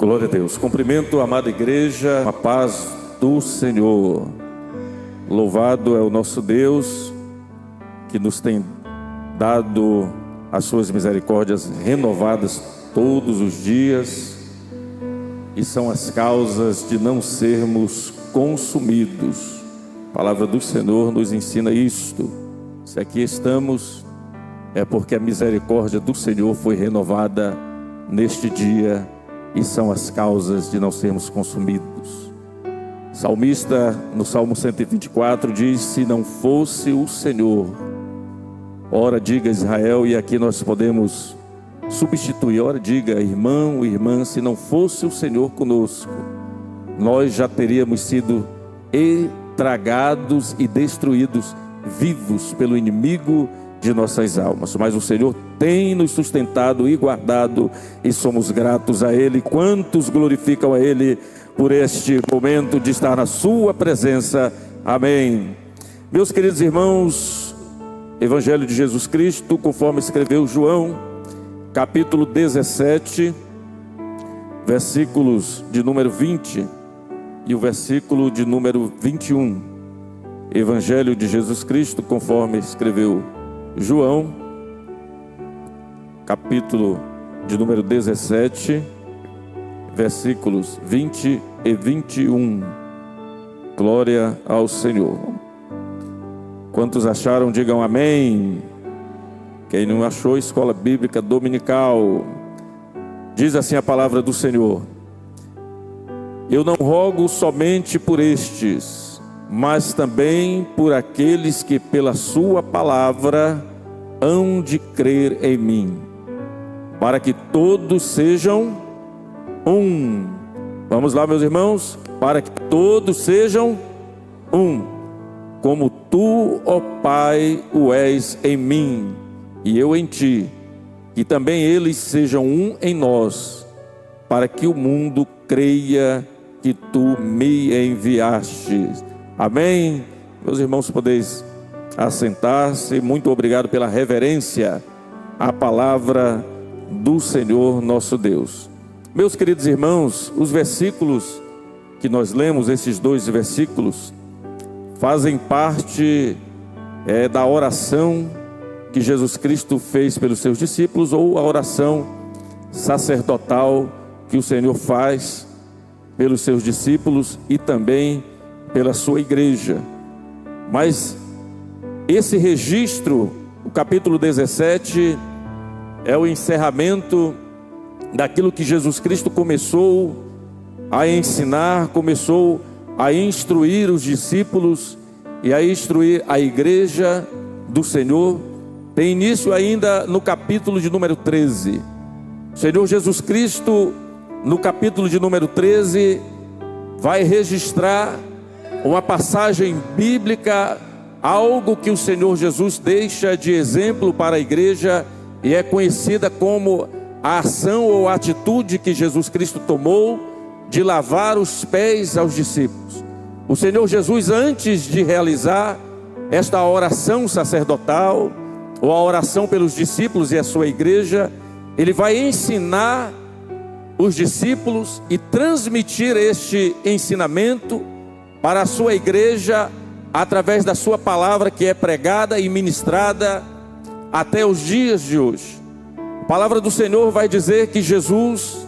Glória a Deus. Cumprimento a amada igreja, a paz do Senhor. Louvado é o nosso Deus, que nos tem dado as suas misericórdias renovadas todos os dias, e são as causas de não sermos consumidos. A palavra do Senhor nos ensina isto. Se aqui estamos, é porque a misericórdia do Senhor foi renovada neste dia, e são as causas de não sermos consumidos. O salmista, no Salmo 124, diz: se não fosse o Senhor, ora diga Israel, e aqui nós podemos substituir, ora diga irmão, irmã, se não fosse o Senhor conosco, nós já teríamos sido tragados e destruídos, vivos pelo inimigo de nossas almas. Mas o Senhor tem nos sustentado e guardado, e somos gratos a Ele. Quantos glorificam a Ele por este momento de estar na sua presença? Amém. Meus queridos irmãos, Evangelho de Jesus Cristo, conforme escreveu João, capítulo 17, versículos de número 20 e o versículo de número 21. Evangelho de Jesus Cristo, conforme escreveu João, capítulo de número 17, versículos 20 e 21. Glória ao Senhor. Quantos acharam, digam amém. Quem não achou, escola bíblica dominical. Diz assim a palavra do Senhor: eu não rogo somente por estes, mas também por aqueles que pela sua palavra hão de crer em mim, para que todos sejam um. Vamos lá, meus irmãos. Para que todos sejam um, como tu, ó Pai, o és em mim e eu em ti, que também eles sejam um em nós, para que o mundo creia que tu me enviaste. Amém. Meus irmãos, podeis assentar-se. Muito obrigado pela reverência à palavra do Senhor nosso Deus. Meus queridos irmãos, os versículos que nós lemos, esses dois versículos, fazem parte da oração que Jesus Cristo fez pelos seus discípulos, ou a oração sacerdotal que o Senhor faz pelos seus discípulos e também pela sua igreja. Mas esse registro, o capítulo 17, é o encerramento daquilo que Jesus Cristo começou a ensinar, começou a instruir os discípulos e a instruir a igreja do Senhor. Tem início ainda no capítulo de número 13. O Senhor Jesus Cristo, no capítulo de número 13, vai registrar uma passagem bíblica, algo que o Senhor Jesus deixa de exemplo para a igreja, e é conhecida como a ação ou a atitude que Jesus Cristo tomou de lavar os pés aos discípulos. O Senhor Jesus, antes de realizar esta oração sacerdotal, ou a oração pelos discípulos e a sua igreja, ele vai ensinar os discípulos e transmitir este ensinamento para a sua igreja através da sua palavra, que é pregada e ministrada até os dias de hoje. A palavra do Senhor vai dizer que Jesus,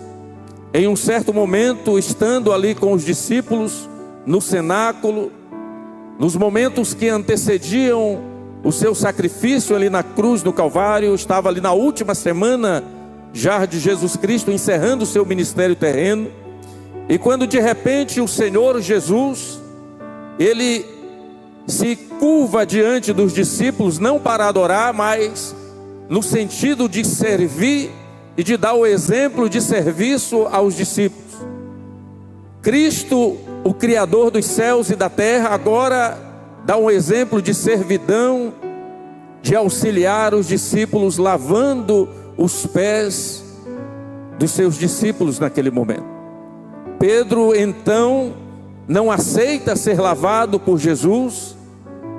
em um certo momento, estando ali com os discípulos no cenáculo, nos momentos que antecediam o seu sacrifício ali na cruz do Calvário, estava ali na última semana já de Jesus Cristo, encerrando o seu ministério terreno. E quando de repente o Senhor Jesus, ele se curva diante dos discípulos, não para adorar, mas no sentido de servir e de dar o exemplo de serviço aos discípulos. Cristo, o Criador dos céus e da terra, agora dá um exemplo de servidão, de auxiliar os discípulos, lavando os pés dos seus discípulos naquele momento. Pedro então não aceita ser lavado por Jesus,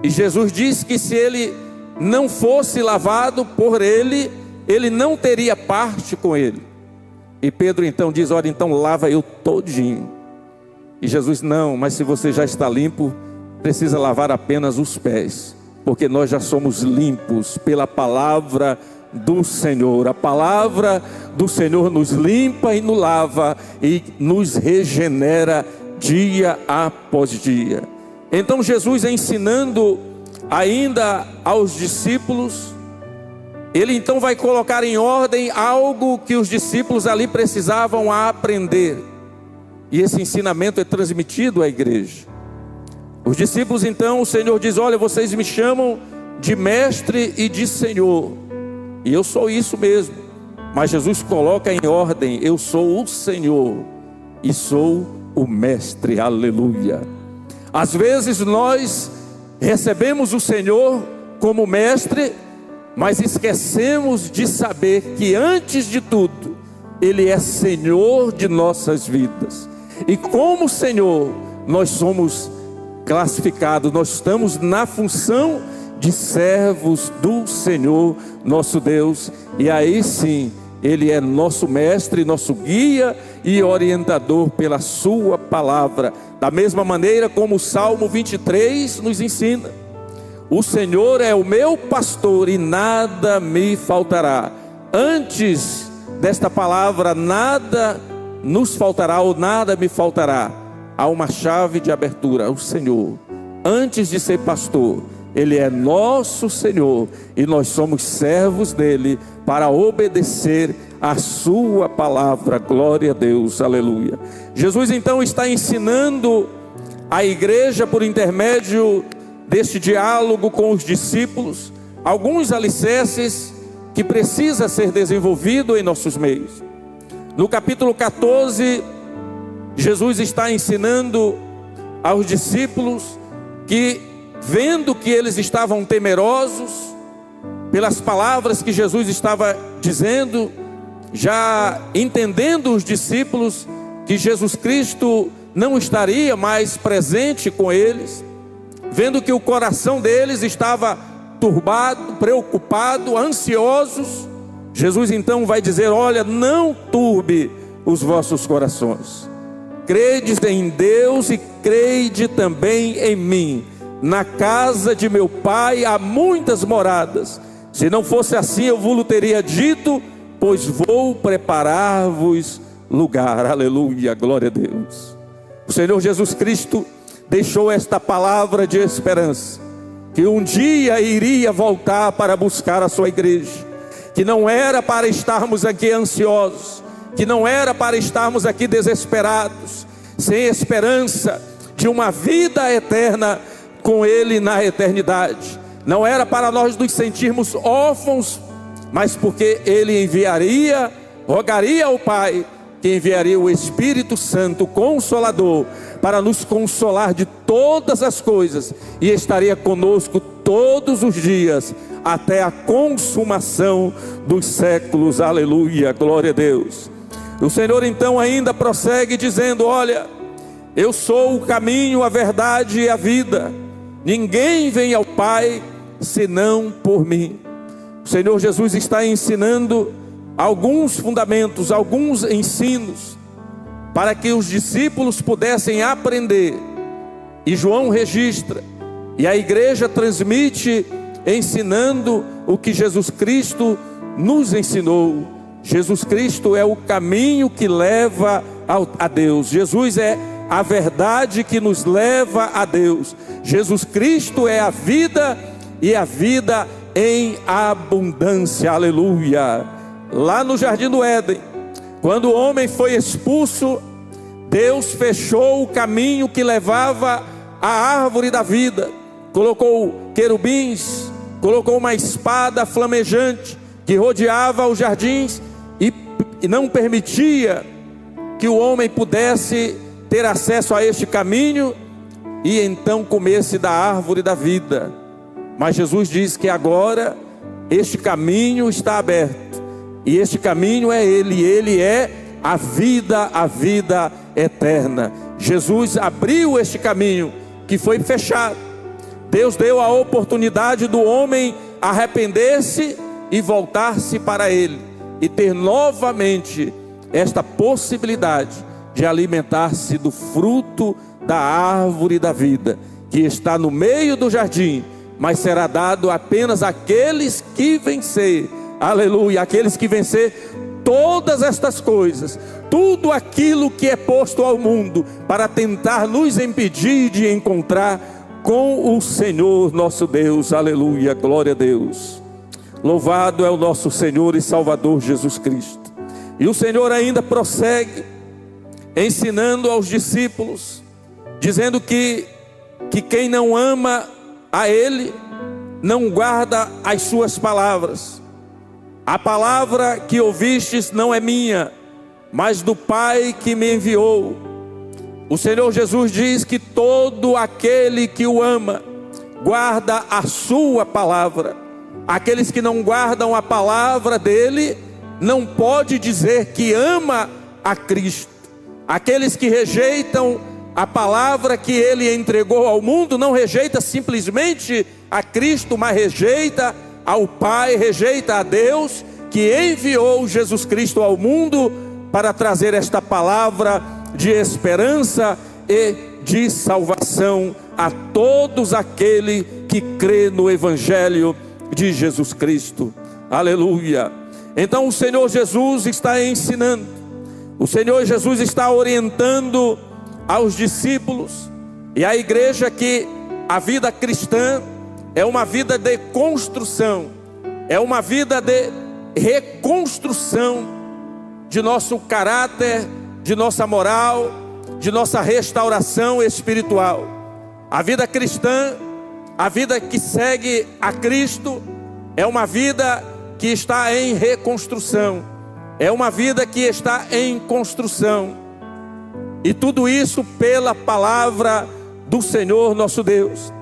e Jesus diz que se ele não fosse lavado por ele, ele não teria parte com ele. E Pedro então diz: olha, então lava eu todinho. E Jesus: não, mas se você já está limpo, precisa lavar apenas os pés, porque nós já somos limpos pela palavra do Senhor. A palavra do Senhor nos limpa e nos lava e nos regenera dia após dia. Então Jesus, ensinando ainda aos discípulos, ele então vai colocar em ordem algo que os discípulos ali precisavam aprender. E esse ensinamento é transmitido à igreja. Os discípulos então, o Senhor diz: olha, vocês me chamam de mestre e de Senhor. E eu sou isso mesmo. Mas Jesus coloca em ordem: eu sou o Senhor e sou o mestre. Aleluia. Às vezes nós recebemos o Senhor como mestre, mas esquecemos de saber que antes de tudo Ele é Senhor de nossas vidas. E como Senhor, nós somos classificados, nós estamos na função de servos do Senhor nosso Deus. E aí sim, Ele é nosso mestre, nosso guia e orientador pela sua palavra. Da mesma maneira como o Salmo 23 nos ensina: o Senhor é o meu pastor e nada me faltará. Antes desta palavra, nada nos faltará ou nada me faltará, há uma chave de abertura: o Senhor. Antes de ser pastor, Ele é nosso Senhor e nós somos servos dEle para obedecer a sua palavra. Glória a Deus, aleluia. Jesus então está ensinando a igreja, por intermédio deste diálogo com os discípulos, alguns alicerces que precisa ser desenvolvido em nossos meios. No capítulo 14, Jesus está ensinando aos discípulos que, vendo que eles estavam temerosos pelas palavras que Jesus estava dizendo, já entendendo os discípulos que Jesus Cristo não estaria mais presente com eles, vendo que o coração deles estava turbado, preocupado, ansiosos, Jesus então vai dizer: olha, não turbe os vossos corações. Credes em Deus e crede também em mim. Na casa de meu Pai há muitas moradas. Se não fosse assim, eu vos teria dito, pois vou preparar-vos lugar. Aleluia, glória a Deus. O Senhor Jesus Cristo deixou esta palavra de esperança, que um dia iria voltar para buscar a sua igreja, que não era para estarmos aqui ansiosos, que não era para estarmos aqui desesperados, sem esperança de uma vida eterna com Ele na eternidade. Não era para nós nos sentirmos órfãos, mas porque Ele enviaria, rogaria ao Pai, que enviaria o Espírito Santo, o Consolador, para nos consolar de todas as coisas, e estaria conosco todos os dias, até a consumação dos séculos. Aleluia, glória a Deus. O Senhor então ainda prossegue dizendo: olha, eu sou o caminho, a verdade e a vida. Ninguém vem ao Pai senão por mim. O Senhor Jesus está ensinando alguns fundamentos, alguns ensinos, para que os discípulos pudessem aprender. E João registra, e a igreja transmite, ensinando o que Jesus Cristo nos ensinou. Jesus Cristo é o caminho que leva a Deus. Jesus é a verdade que nos leva a Deus. Jesus Cristo é a vida, e a vida em abundância. Aleluia. Lá no Jardim do Éden, quando o homem foi expulso, Deus fechou o caminho que levava à árvore da vida. Colocou querubins, colocou uma espada flamejante que rodeava os jardins e não permitia que o homem pudesse ter acesso a este caminho e então comesse da árvore da vida. Mas Jesus diz que agora este caminho está aberto, e este caminho é Ele, Ele é a vida eterna. Jesus abriu este caminho que foi fechado. Deus deu a oportunidade do homem arrepender-se e voltar-se para Ele, e ter novamente esta possibilidade de alimentar-se do fruto da árvore da vida, que está no meio do jardim, mas será dado apenas àqueles que vencer. Aleluia, aqueles que vencer todas estas coisas, tudo aquilo que é posto ao mundo para tentar nos impedir de encontrar com o Senhor nosso Deus. Aleluia, glória a Deus. Louvado é o nosso Senhor e Salvador Jesus Cristo. E o Senhor ainda prossegue ensinando aos discípulos, dizendo que quem não ama a Ele não guarda as suas palavras. A palavra que ouvistes não é minha, mas do Pai que me enviou. O Senhor Jesus diz que todo aquele que o ama guarda a sua palavra. Aqueles que não guardam a palavra dele não pode dizer que ama a Cristo. Aqueles que rejeitam a palavra que ele entregou ao mundo não rejeita simplesmente a Cristo, mas rejeita ao Pai, rejeita a Deus que enviou Jesus Cristo ao mundo para trazer esta palavra de esperança e de salvação a todos aqueles que crê no Evangelho de Jesus Cristo. Aleluia. Então o Senhor Jesus está ensinando, o Senhor Jesus está orientando aos discípulos e à igreja que a vida cristã é uma vida de construção, é uma vida de reconstrução de nosso caráter, de nossa moral, de nossa restauração espiritual. A vida cristã, a vida que segue a Cristo, é uma vida que está em reconstrução, é uma vida que está em construção, e tudo isso pela palavra do Senhor nosso Deus.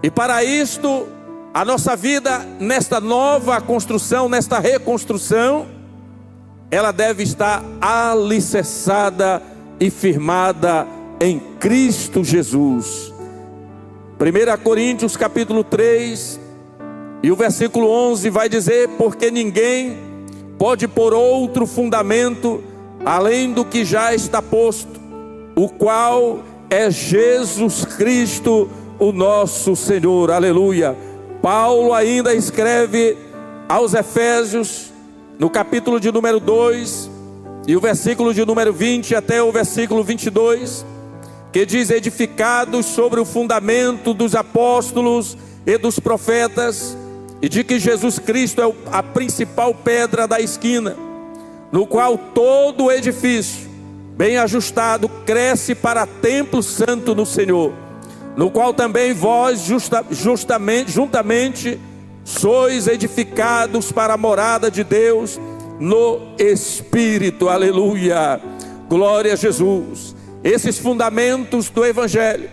E para isto, a nossa vida nesta nova construção, nesta reconstrução, ela deve estar alicerçada e firmada em Cristo Jesus. 1 Coríntios capítulo 3 e o versículo 11 vai dizer: porque ninguém pode pôr outro fundamento além do que já está posto, o qual é Jesus Cristo, o nosso Senhor. Aleluia. Paulo ainda escreve aos Efésios, no capítulo de número 2, e o versículo de número 20 até o versículo 22, que diz: edificados sobre o fundamento dos apóstolos e dos profetas, e de que Jesus Cristo é a principal pedra da esquina, no qual todo o edifício, bem ajustado, cresce para templo santo no Senhor, no qual também vós juntamente sois edificados para a morada de Deus no Espírito. Aleluia, glória a Jesus. Esses fundamentos do Evangelho,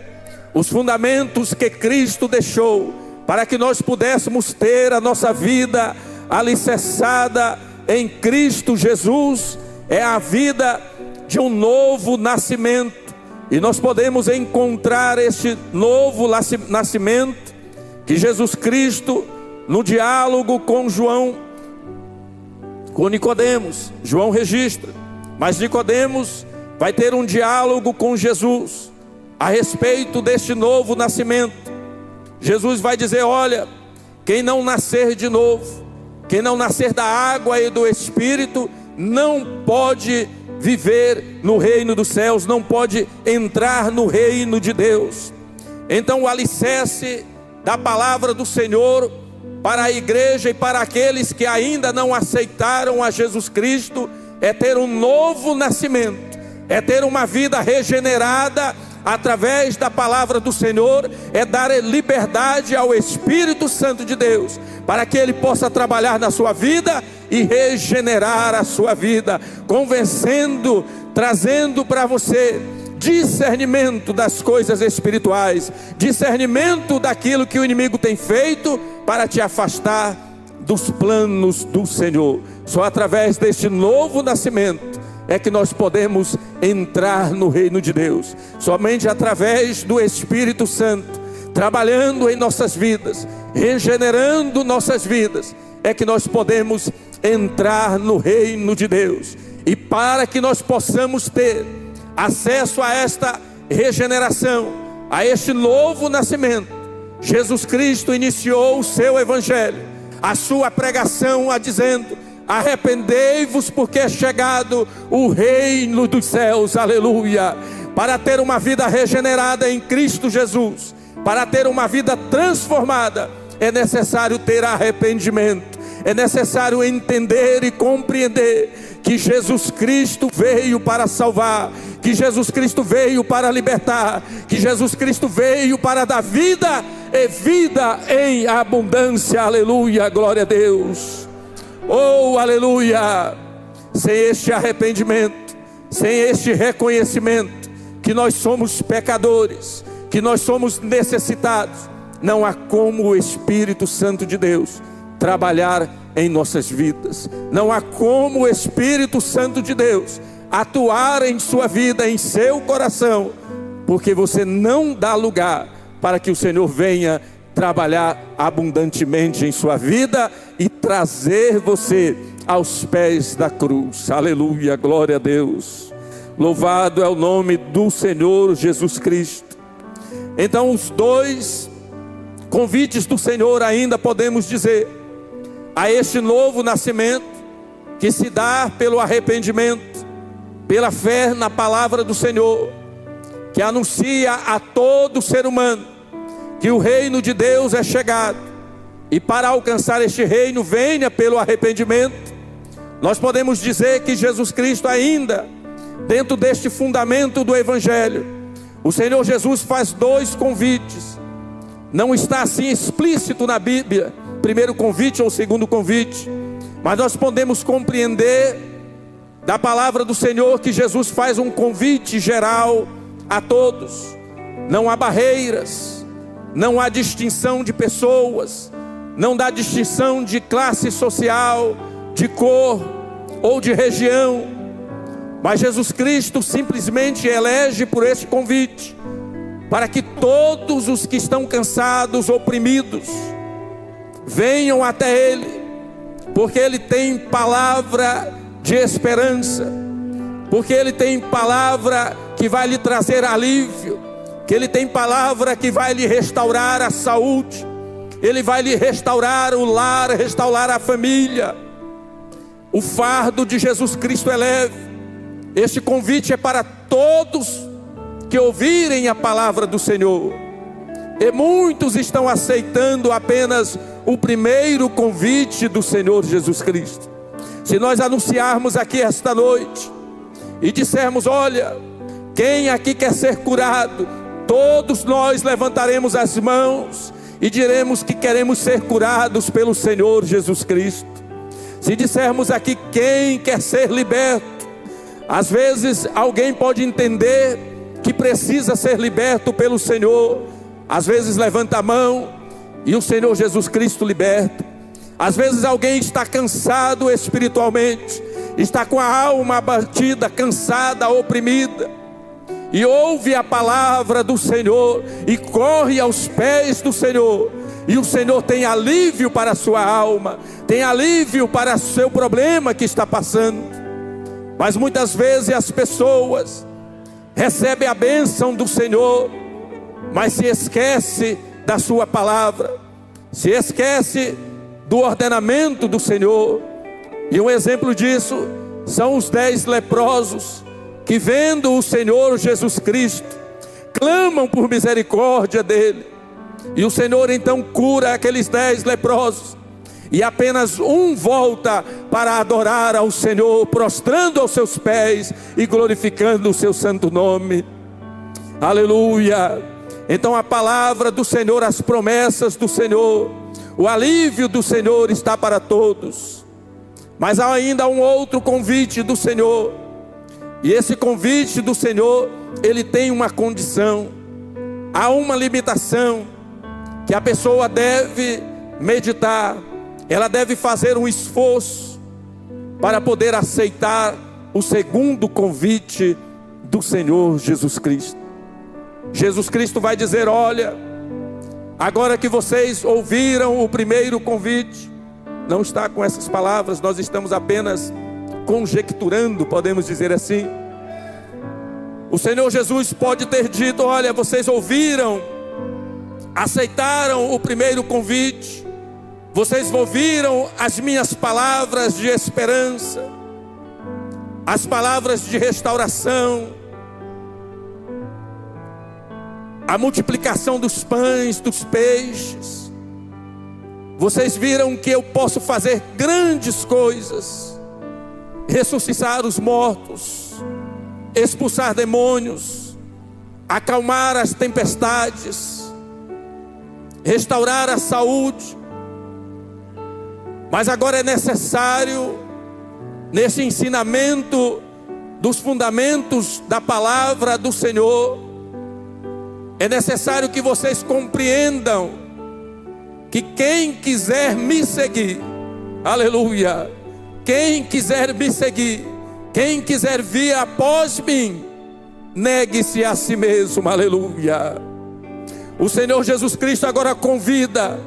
os fundamentos que Cristo deixou para que nós pudéssemos ter a nossa vida alicerçada em Cristo Jesus, é a vida de um novo nascimento. E nós podemos encontrar este novo nascimento que Jesus Cristo, no diálogo com Nicodemos, João registra, mas Nicodemos vai ter um diálogo com Jesus a respeito deste novo nascimento. Jesus vai dizer: olha, quem não nascer de novo, quem não nascer da água e do Espírito, não pode viver no reino dos céus, não pode entrar no reino de Deus. Então o alicerce da palavra do Senhor para a igreja e para aqueles que ainda não aceitaram a Jesus Cristo é ter um novo nascimento, é ter uma vida regenerada através da palavra do Senhor, é dar liberdade ao Espírito Santo de Deus, para que Ele possa trabalhar na sua vida e regenerar a sua vida, convencendo, trazendo para você discernimento das coisas espirituais, discernimento daquilo que o inimigo tem feito para te afastar dos planos do Senhor. Só através deste novo nascimento é que nós podemos entrar no reino de Deus. Somente através do Espírito Santo trabalhando em nossas vidas, regenerando nossas vidas, é que nós podemos entrar no reino de Deus. E para que nós possamos ter acesso a esta regeneração, a este novo nascimento, Jesus Cristo iniciou o seu evangelho, a sua pregação, dizendo: arrependei-vos, porque é chegado o reino dos céus. Aleluia. Para ter uma vida regenerada em Cristo Jesus, para ter uma vida transformada, é necessário ter arrependimento, é necessário entender e compreender que Jesus Cristo veio para salvar, que Jesus Cristo veio para libertar, que Jesus Cristo veio para dar vida e vida em abundância. Aleluia, glória a Deus. Oh, aleluia. Sem este arrependimento, sem este reconhecimento que nós somos pecadores, que nós somos necessitados, não há como o Espírito Santo de Deus trabalhar em nossas vidas. Não há como o Espírito Santo de Deus atuar em sua vida, em seu coração, porque você não dá lugar para que o Senhor venha trabalhar abundantemente em sua vida e trazer você aos pés da cruz. Aleluia, glória a Deus. Louvado é o nome do Senhor Jesus Cristo. Então, os dois convites do Senhor ainda podemos dizer: a este novo nascimento que se dá pelo arrependimento, pela fé na palavra do Senhor, que anuncia a todo ser humano que o reino de Deus é chegado, e para alcançar este reino venha pelo arrependimento. Nós podemos dizer que Jesus Cristo, ainda dentro deste fundamento do Evangelho, o Senhor Jesus faz dois convites. Não está assim explícito na Bíblia, primeiro convite ou segundo convite, mas nós podemos compreender da palavra do Senhor que Jesus faz um convite geral a todos. Não há barreiras, não há distinção de pessoas, não dá distinção de classe social, de cor ou de região, mas Jesus Cristo simplesmente elege por este convite, para que todos os que estão cansados, oprimidos, venham até Ele, porque Ele tem palavra de esperança, porque Ele tem palavra que vai lhe trazer alívio, que Ele tem palavra que vai lhe restaurar a saúde, Ele vai lhe restaurar o lar, restaurar a família. O fardo de Jesus Cristo é leve. Este convite é para todos que ouvirem a palavra do Senhor, e muitos estão aceitando apenas o primeiro convite do Senhor Jesus Cristo. Se nós anunciarmos aqui esta noite e dissermos: olha, quem aqui quer ser curado? Todos nós levantaremos as mãos e diremos que queremos ser curados pelo Senhor Jesus Cristo. Se dissermos aqui: quem quer ser liberto? Às vezes alguém pode entender que precisa ser liberto pelo Senhor, às vezes levanta a mão e o Senhor Jesus Cristo liberta. Às vezes alguém está cansado espiritualmente, está com a alma abatida, cansada, oprimida, e ouve a palavra do Senhor e corre aos pés do Senhor, e o Senhor tem alívio para a sua alma, tem alívio para o seu problema que está passando. Mas muitas vezes as pessoas recebem a bênção do Senhor, mas se esquece da sua palavra, se esquece do ordenamento do Senhor. E um exemplo disso são os 10 leprosos, que vendo o Senhor Jesus Cristo, clamam por misericórdia dele, e o Senhor então cura aqueles 10 leprosos, e apenas um volta para adorar ao Senhor, prostrando aos seus pés e glorificando o seu santo nome. Aleluia. Então a palavra do Senhor, as promessas do Senhor, o alívio do Senhor está para todos. Mas há ainda um outro convite do Senhor, e esse convite do Senhor, ele tem uma condição, há uma limitação que a pessoa deve meditar. Ela deve fazer um esforço para poder aceitar o segundo convite do Senhor Jesus Cristo. Jesus Cristo vai dizer: olha, agora que vocês ouviram o primeiro convite, não está com essas palavras, nós estamos apenas conjecturando, podemos dizer assim. O Senhor Jesus pode ter dito: olha, vocês ouviram, aceitaram o primeiro convite, vocês ouviram as minhas palavras de esperança, as palavras de restauração, a multiplicação dos pães, dos peixes. Vocês viram que eu posso fazer grandes coisas, ressuscitar os mortos, expulsar demônios, acalmar as tempestades, restaurar a saúde. Mas agora é necessário, nesse ensinamento dos fundamentos da palavra do Senhor, é necessário que vocês compreendam que quem quiser me seguir, aleluia, quem quiser me seguir, quem quiser vir após mim, negue-se a si mesmo, aleluia. O Senhor Jesus Cristo agora convida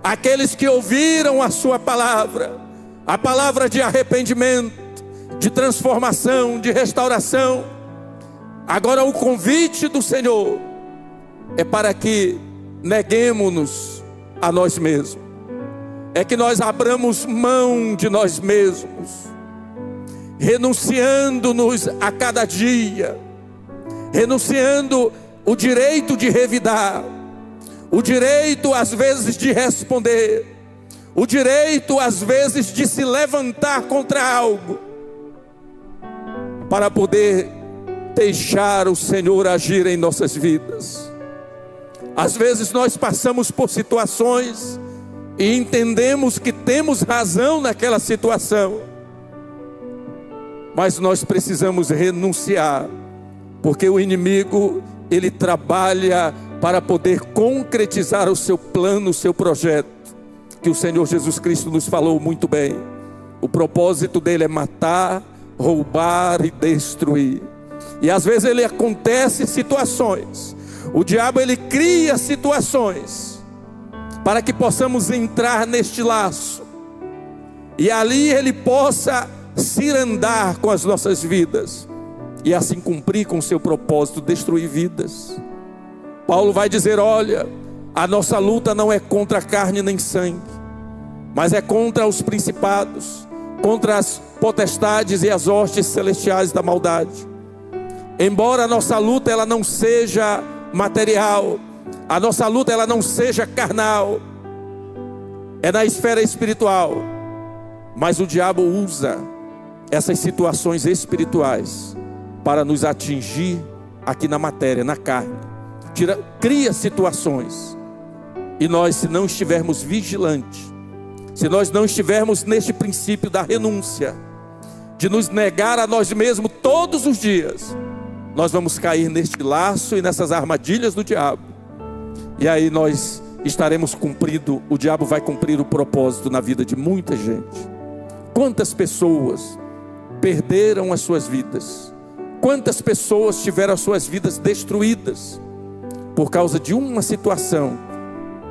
aqueles que ouviram a sua palavra, a palavra de arrependimento, de transformação, de restauração. Agora o convite do Senhor é para que neguemos-nos a nós mesmos, é que nós abramos mão de nós mesmos, renunciando-nos a cada dia, renunciando o direito de revidar, o direito às vezes de responder, o direito às vezes de se levantar contra algo, para poder deixar o Senhor agir em nossas vidas. Às vezes nós passamos por situações e entendemos que temos razão naquela situação, mas nós precisamos renunciar, porque o inimigo, ele trabalha para poder concretizar o seu plano, o seu projeto, que o Senhor Jesus Cristo nos falou muito bem. O propósito dele é matar, roubar e destruir. E às vezes ele acontece situações, o diabo ele cria situações para que possamos entrar neste laço, e ali ele possa cirandar com as nossas vidas, e assim cumprir com o seu propósito, destruir vidas. Paulo vai dizer: olha, a nossa luta não é contra a carne nem sangue, mas é contra os principados, contra as potestades e as hostes celestiais da maldade. Embora a nossa luta ela não seja material, a nossa luta ela não seja carnal, é na esfera espiritual, mas o diabo usa essas situações espirituais para nos atingir aqui na matéria, na carne. Cria situações, e nós, se não estivermos vigilantes, se nós não estivermos neste princípio da renúncia, de nos negar a nós mesmos todos os dias, nós vamos cair neste laço e nessas armadilhas do diabo, e aí nós estaremos cumprindo, o diabo vai cumprir o propósito na vida de muita gente. Quantas pessoas perderam as suas vidas, quantas pessoas tiveram as suas vidas destruídas por causa de uma situação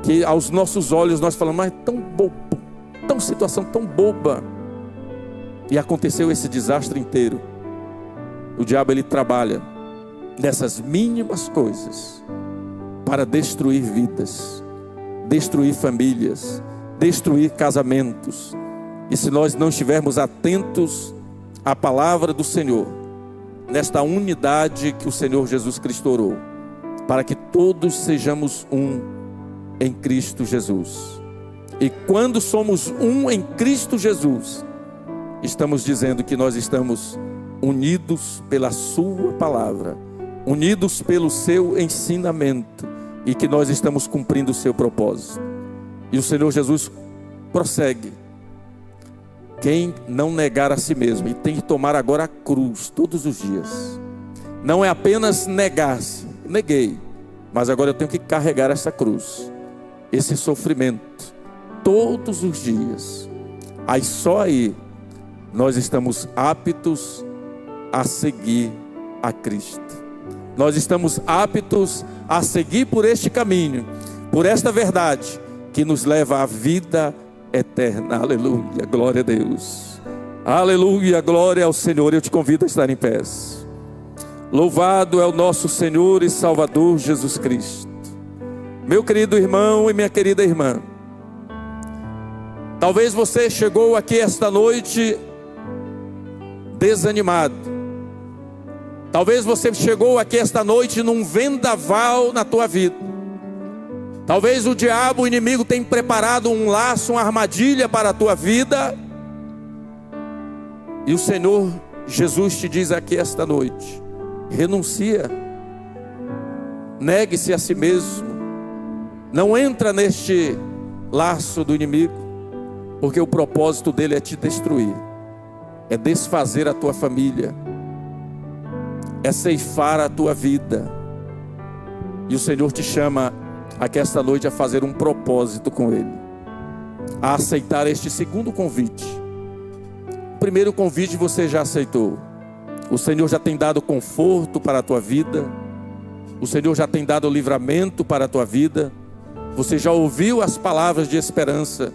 que aos nossos olhos nós falamos: mas é tão bobo, tão situação tão boba, e aconteceu esse desastre inteiro. O diabo ele trabalha nessas mínimas coisas para destruir vidas, destruir famílias, destruir casamentos. E se nós não estivermos atentos à palavra do Senhor, nesta unidade que o Senhor Jesus Cristo orou, para que todos sejamos um em Cristo Jesus. E quando somos um em Cristo Jesus, estamos dizendo que nós estamos unidos pela sua palavra, unidos pelo seu ensinamento, e que nós estamos cumprindo o seu propósito. E o Senhor Jesus prossegue: quem não negar a si mesmo, e tem que tomar agora a cruz todos os dias. Não é apenas negar-se, neguei, mas agora eu tenho que carregar essa cruz, esse sofrimento, todos os dias. Aí só aí nós estamos aptos a seguir a Cristo. Nós estamos aptos a seguir por este caminho, por esta verdade que nos leva à vida eterna. Aleluia, glória a Deus. Aleluia, glória ao Senhor. Eu te convido a estar em pés. Louvado é o nosso Senhor e Salvador Jesus Cristo. Meu querido irmão e minha querida irmã, talvez você chegou aqui esta noite desanimado. Talvez você chegou aqui esta noite num vendaval na tua vida. Talvez o diabo, o inimigo, tenha preparado um laço, uma armadilha para a tua vida. E o Senhor Jesus te diz aqui esta noite: renuncia, negue-se a si mesmo, não entra neste laço do inimigo, porque o propósito dele é te destruir, é desfazer a tua família, é ceifar a tua vida. E o Senhor te chama aqui esta noite a fazer um propósito com ele, a aceitar este segundo convite. O primeiro convite você já aceitou. O Senhor já tem dado conforto para a tua vida, o Senhor já tem dado livramento para a tua vida. Você já ouviu as palavras de esperança,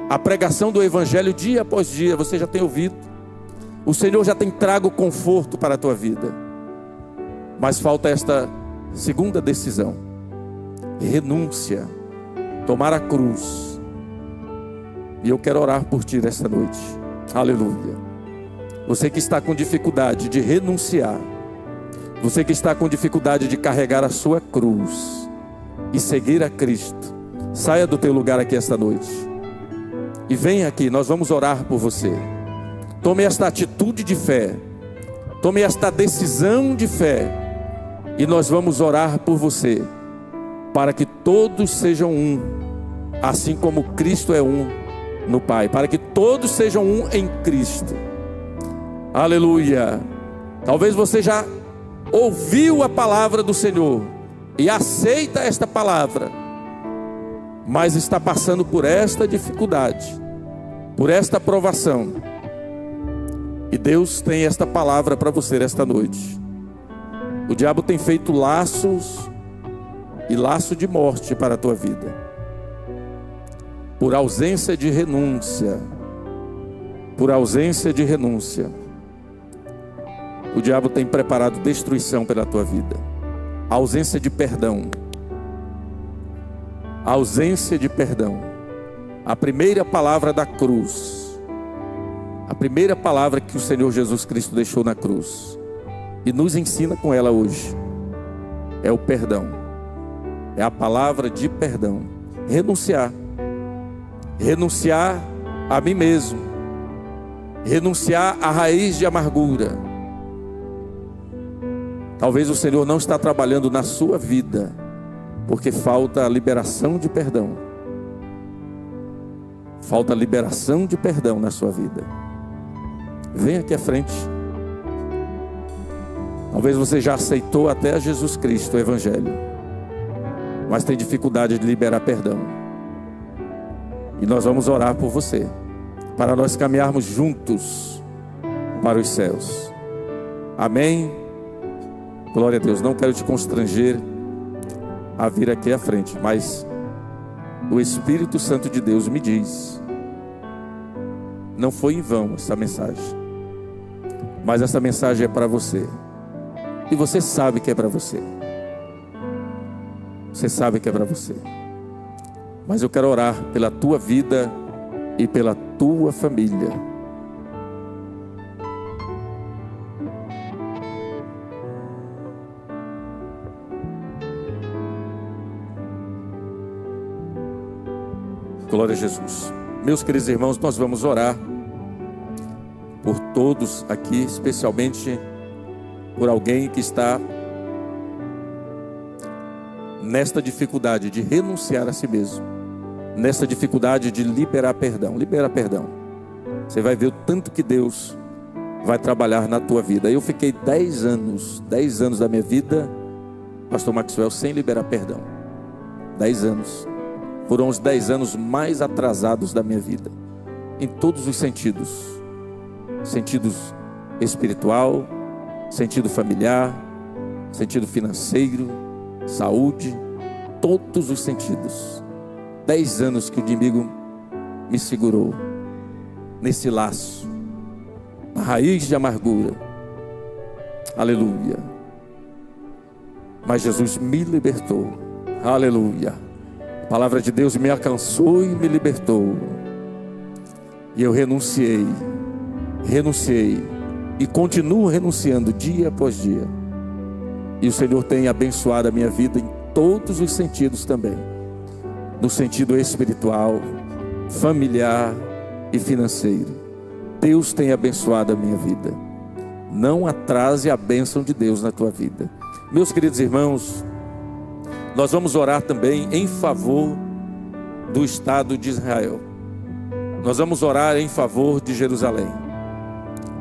a pregação do Evangelho dia após dia, você já tem ouvido. O Senhor já tem trago conforto para a tua vida. Mas falta esta segunda decisão: renúncia, tomar a cruz. E eu quero orar por ti nesta noite. Aleluia. Você que está com dificuldade de renunciar, você que está com dificuldade de carregar a sua cruz e seguir a Cristo, saia do teu lugar aqui esta noite e venha aqui, nós vamos orar por você. Tome esta atitude de fé, tome esta decisão de fé, e nós vamos orar por você, para que todos sejam um, assim como Cristo é um no Pai, para que todos sejam um em Cristo. Aleluia. Talvez você já ouviu a palavra do Senhor e aceita esta palavra, mas está passando por esta dificuldade, por esta provação. E Deus tem esta palavra para você esta noite. O diabo tem feito laços e laço de morte para a tua vida, por ausência de renúncia. Por ausência de renúncia, o diabo tem preparado destruição pela tua vida. Ausência de perdão. Ausência de perdão. A primeira palavra da cruz, a primeira palavra que o Senhor Jesus Cristo deixou na cruz e nos ensina com ela hoje, é o perdão. É a palavra de perdão. Renunciar. Renunciar a mim mesmo. Renunciar à raiz de amargura. Talvez o Senhor não está trabalhando na sua vida, porque falta a liberação de perdão. Falta a liberação de perdão na sua vida. Vem aqui à frente. Talvez você já aceitou até a Jesus Cristo, o Evangelho, mas tem dificuldade de liberar perdão. E nós vamos orar por você, para nós caminharmos juntos para os céus. Amém? Glória a Deus. Não quero te constranger a vir aqui à frente, mas o Espírito Santo de Deus me diz: não foi em vão essa mensagem, mas essa mensagem é para você. E você sabe que é para você. Você sabe que é para você. Mas eu quero orar pela tua vida e pela tua família. Glória a Jesus. Meus queridos irmãos, nós vamos orar por todos aqui, especialmente por alguém que está nesta dificuldade de renunciar a si mesmo, nessa dificuldade de liberar perdão. Libera perdão. Você vai ver o tanto que Deus vai trabalhar na tua vida. Eu fiquei 10 anos da minha vida, pastor Maxwell, sem liberar perdão. 10 anos. Foram os 10 anos mais atrasados da minha vida, em todos os sentidos. Sentidos espiritual, sentido familiar, sentido financeiro, saúde, todos os sentidos. 10 anos que o inimigo me segurou nesse laço, a raiz de amargura. Aleluia. Mas Jesus me libertou. Aleluia. A palavra de Deus me alcançou e me libertou. E eu renunciei e continuo renunciando dia após dia. E o Senhor tem abençoado a minha vida em todos os sentidos também. No sentido espiritual, familiar e financeiro. Deus tem abençoado a minha vida. Não atrase a bênção de Deus na tua vida. Meus queridos irmãos, nós vamos orar também em favor do Estado de Israel. Nós vamos orar em favor de Jerusalém.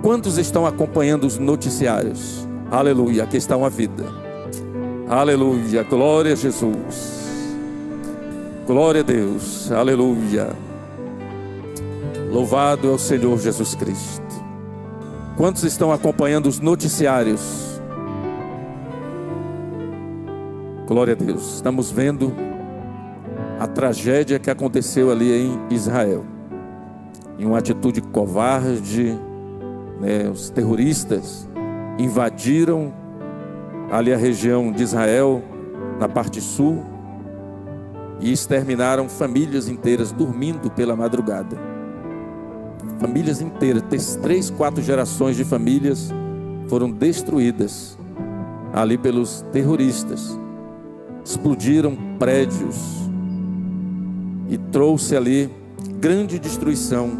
Quantos estão acompanhando os noticiários? Aleluia, aqui está uma vida. Aleluia, glória a Jesus. Glória a Deus, aleluia. Louvado é o Senhor Jesus Cristo. Quantos estão acompanhando os noticiários? Glória a Deus. Estamos vendo a tragédia que aconteceu ali em Israel. Em uma atitude covarde, os terroristas invadiram ali a região de Israel, na parte sul, e exterminaram famílias inteiras dormindo pela madrugada. Famílias inteiras, 3, 4 gerações de famílias foram destruídas ali pelos terroristas. Explodiram prédios e trouxe ali grande destruição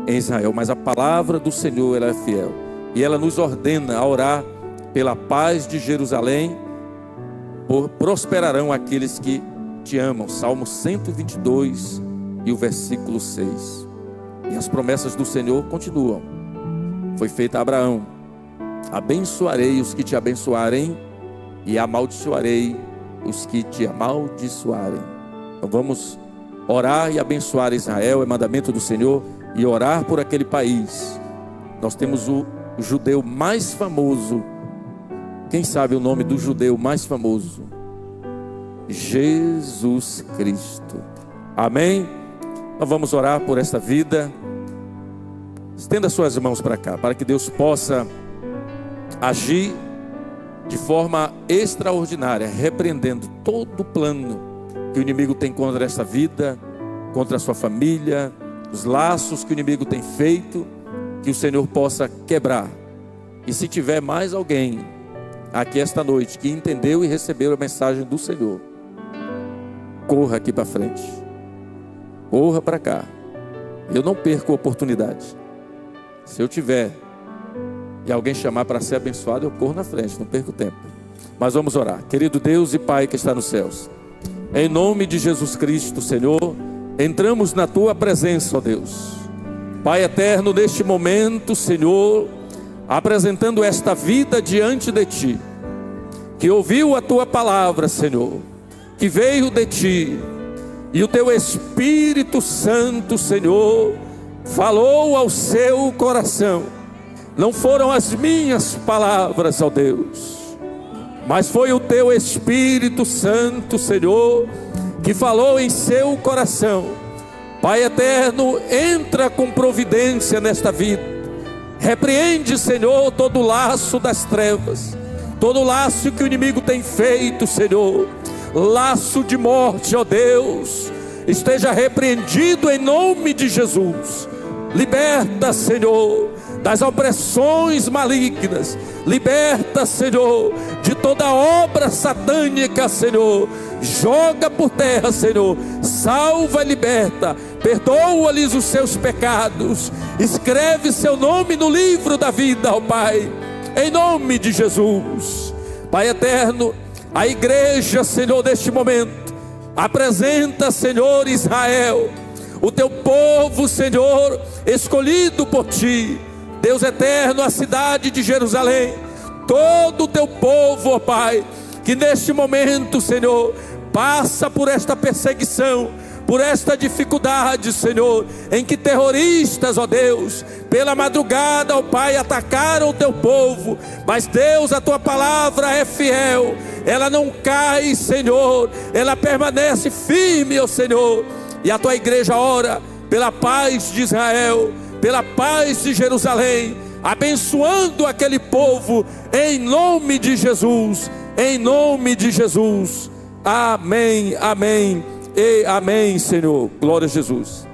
em Israel. Mas a palavra do Senhor, ela é fiel, e ela nos ordena a orar pela paz de Jerusalém. Prosperarão aqueles que te amam. Salmo 122 e o versículo 6. E as promessas do Senhor continuam. Foi feita a Abraão: abençoarei os que te abençoarem e amaldiçoarei os que te amaldiçoarem. Então vamos orar e abençoar Israel, é mandamento do Senhor, e orar por aquele país. Nós temos o judeu mais famoso. Quem sabe o nome do judeu mais famoso? Jesus Cristo. Amém? Nós vamos orar por esta vida. Estenda suas mãos para cá, para que Deus possa agir de forma extraordinária, repreendendo todo o plano que o inimigo tem contra esta vida, contra a sua família, os laços que o inimigo tem feito, que o Senhor possa quebrar. E se tiver mais alguém aqui esta noite que entendeu e recebeu a mensagem do Senhor, corra aqui para frente, corra para cá. Eu não perco a oportunidade. Se eu tiver e alguém chamar para ser abençoado, eu corro na frente, não perco tempo. Mas vamos orar. Querido Deus e Pai que está nos céus, em nome de Jesus Cristo, Senhor, entramos na Tua presença, ó Deus. Pai eterno, neste momento, Senhor, apresentando esta vida diante de Ti, que ouviu a Tua palavra, Senhor, que veio de Ti, e o Teu Espírito Santo, Senhor, falou ao seu coração. Não foram as minhas palavras, ó Deus, mas foi o Teu Espírito Santo, Senhor, que falou em seu coração. Pai eterno, entra com providência nesta vida. Repreende, Senhor, todo laço das trevas, todo laço que o inimigo tem feito, Senhor, laço de morte, ó Deus, esteja repreendido em nome de Jesus. Liberta, Senhor, das opressões malignas. Liberta, Senhor, de toda obra satânica, Senhor. Joga por terra, Senhor. Salva e liberta. Perdoa-lhes os seus pecados. Escreve seu nome no livro da vida, ó Pai, em nome de Jesus. Pai eterno, a igreja, Senhor, neste momento apresenta, Senhor, Israel, o Teu povo, Senhor, escolhido por Ti. Deus eterno, a cidade de Jerusalém, todo o Teu povo, ó Pai, que neste momento, Senhor, passa por esta perseguição, por esta dificuldade, Senhor, em que terroristas, ó Deus, pela madrugada, ó Pai, atacaram o Teu povo. Mas Deus, a Tua palavra é fiel, ela não cai, Senhor, ela permanece firme, ó Senhor. E a Tua igreja ora pela paz de Israel, pela paz de Jerusalém, abençoando aquele povo, em nome de Jesus, em nome de Jesus. Amém, amém e amém, Senhor. Glória a Jesus.